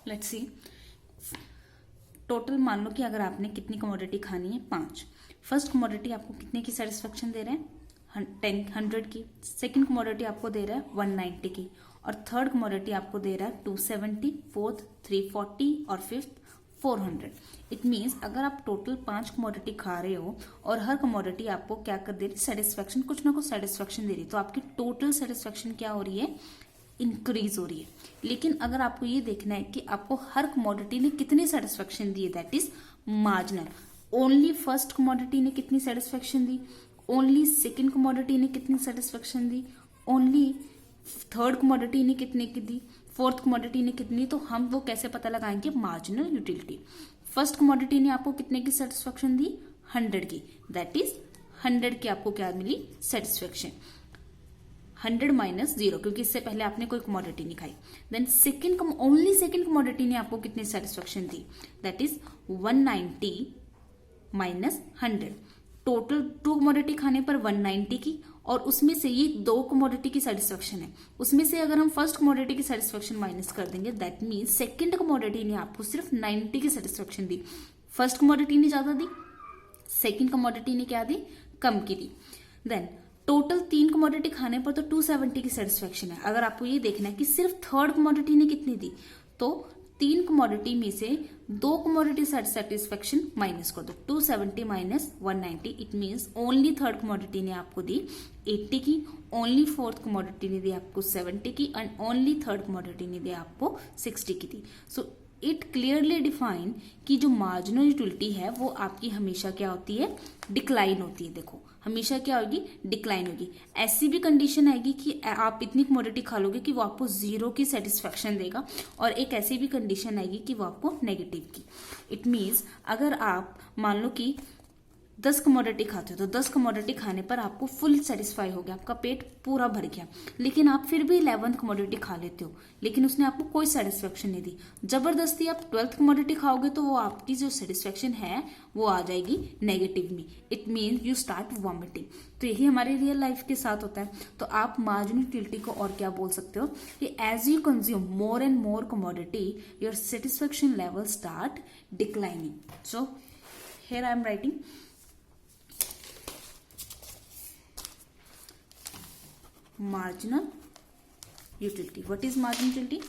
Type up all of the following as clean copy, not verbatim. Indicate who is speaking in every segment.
Speaker 1: Let's see. Total मान लो कि अगर आपने कितनी कमोडिटी खानी है, 5। फर्स्ट कमोडिटी आपको कितने की सेटिस्फेक्शन दे रहे हैं, 100 की। सेकंड कमोडिटी आपको दे रहा है 190 की, और थर्ड कमोडिटी आपको दे रहा है 270, फोर्थ 340 और फिफ्थ 400। इट मीन्स अगर आप टोटल 5 कमोडिटी खा रहे हो और हर कमोडिटी आपको क्या कर दे रही, सेटिस्फेक्शन, कुछ ना कुछ सेटिस्फेक्शन दे रही, तो आपकी टोटल सेटिस्फेक्शन क्या हो रही है, इंक्रीज हो रही है। लेकिन अगर आपको ये देखना है कि आपको हर कमोडिटी ने कितनी सेटिस्फेक्शन दी है, that is marginal. Only first commodity ने कितनी सेटिस्फेक्शन दी, ओनली सेकंड कमोडिटी ने कितनी सेटिस्फेक्शन दी, ओनली थर्ड कमोडिटी ने कितने की दी, फोर्थ कमोडिटी ने कितनी, तो हम वो कैसे पता लगाएंगे, मार्जिनल यूटिलिटी। फर्स्ट कमोडिटी ने आपको कितने की सेटिस्फेक्शन दी, 100 की, दैट इज 100 की आपको क्या मिली, सेटिस्फेक्शन। 100 माइनस 0, क्योंकि इससे पहले आपने कोई कमोडिटी नहीं खाई। देन ओनली सेकंड कमोडिटी ने आपको कितनी satisfaction the, that is 190 minus 100। Total 2 commodity खाने पर 190 की, और उसमें से ये 2 कमोडिटी की सेटिस्फेक्शन है, उसमें से अगर हम फर्स्ट कमोडिटी की सेटिस्फेक्शन माइनस कर देंगे, दैट मीन्स सेकंड कमोडिटी ने आपको सिर्फ 90 की सेटिस्फेक्शन दी। फर्स्ट कमोडिटी ने ज्यादा दी, सेकंड कमोडिटी ने क्या दी, कम की दी। देन टोटल 3 कमोडिटी खाने पर तो 270 की सेटिस्फेक्शन है। अगर आपको ये देखना है कि सिर्फ थर्ड कमोडिटी ने कितनी दी, तो 3 कमोडिटी में से 2 कमोडिटी सेटिस्फेक्शन माइनस कर दो, 270 minus 190, it means only third commodity ने आपको दी 80 की, ओनली फोर्थ कमोडिटी ने दी आपको 70 की, एंड ओनली थर्ड कमोडिटी ने दी आपको 60 की दी। सो इट क्लियरली डिफाइन कि जो मार्जिनल यूटिलिटी है वो आपकी हमेशा क्या होती है, डिक्लाइन होती है। देखो हमेशा क्या होगी, डिक्लाइन होगी। ऐसी भी कंडीशन आएगी कि आप इतनी कमोडिटी खा लोगे कि वो आपको 0 की सेटिस्फेक्शन देगा, और एक ऐसी भी कंडीशन आएगी कि वो आपको नेगेटिव की। इट मीन्स अगर आप मान लो कि 10 कमोडिटी खाते हो, तो 10 कमोडिटी खाने पर आपको फुल सेटिस्फाई हो गया, आपका पेट पूरा भर गया, लेकिन आप फिर भी 11th कमोडिटी खा लेते हो, लेकिन उसने आपको कोई सेटिस्फेक्शन नहीं दी। जबरदस्ती आप 12th कमोडिटी खाओगे तो वो आपकी जो सेटिस्फेक्शन है वो आ जाएगी नेगेटिव में। It mean you start vomiting. तो यही हमारे रियल लाइफ के साथ होता है। तो आप मार्जिनल यूटिलिटी को और क्या बोल सकते हो कि as you consume more and more commodity, your satisfaction level start declining. So here I am writing marginal utility. What is marginal utility?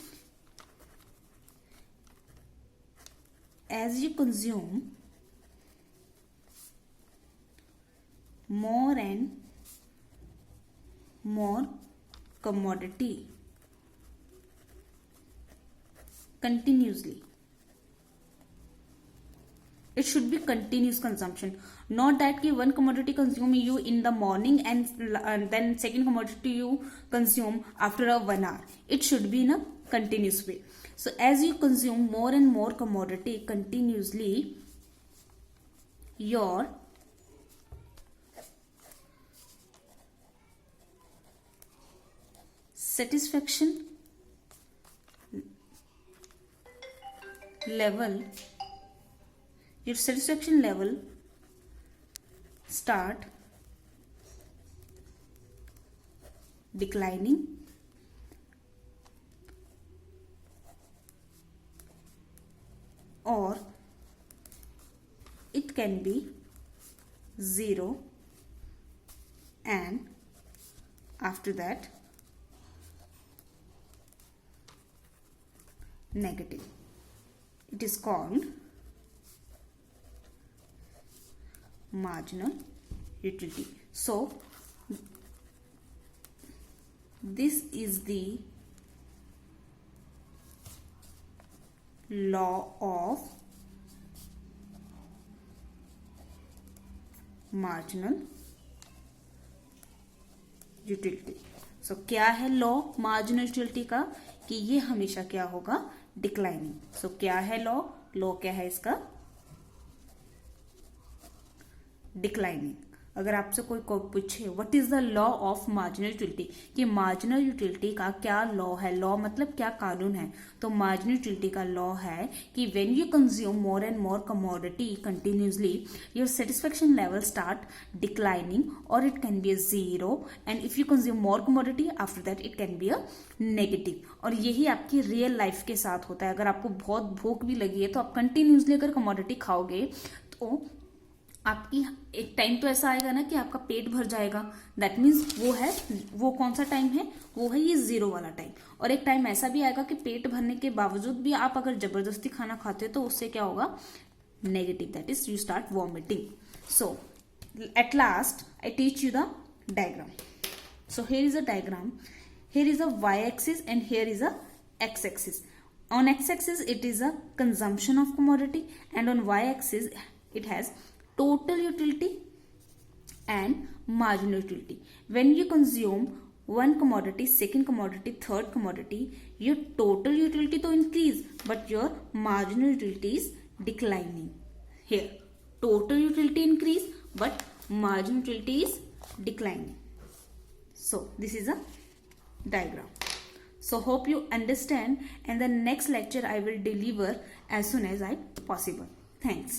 Speaker 1: As you consume more and more commodity continuously, it should be continuous consumption, not that ki one commodity consume you in the morning and then second commodity you consume after a 1 hour. It should be in a continuous way. So as you consume more and more commodity continuously, your satisfaction level start declining, or it can be 0 and after that negative. It is called marginal utility. So this is the law of marginal utility. So क्या है law marginal utility का, कि ये हमेशा क्या होगा, declining. सो क्या है लॉ क्या है इसका, डिक्लाइनिंग। अगर आपसे कोई पूछे what is the law of marginal utility, कि मार्जिनल यूटिलिटी का क्या लॉ है, लॉ मतलब क्या कानून है, तो मार्जिनल यूटिलिटी का लॉ है कि when you consume more and more commodity continuously your satisfaction level start declining और it can be a zero, and if you consume more commodity after that it can be a negative. और यही आपकी real life के साथ होता है। अगर आपको बहुत भूख भी लगी है तो आप कंटिन्यूसली अगर कमोडिटी खाओगे तो आपकी एक टाइम तो ऐसा आएगा ना कि आपका पेट भर जाएगा, दैट मीन्स वो कौन सा टाइम है, वो है ये जीरो वाला टाइम। और एक टाइम ऐसा भी आएगा कि पेट भरने के बावजूद भी आप अगर जबरदस्ती खाना खाते हो तो उससे क्या होगा, negative, that is you start vomiting. So at last I teach you the diagram. So here is a diagram. Here is a y-axis and here is a x-axis. On x-axis it is a consumption of commodity and on y-axis it has total utility and marginal utility. When you consume one commodity, second commodity, third commodity, your total utility to increase but your marginal utility is declining. Here total utility increase but marginal utility is declining. So this is a diagram. So hope you understand, and the next lecture I will deliver as soon as I possible. Thanks.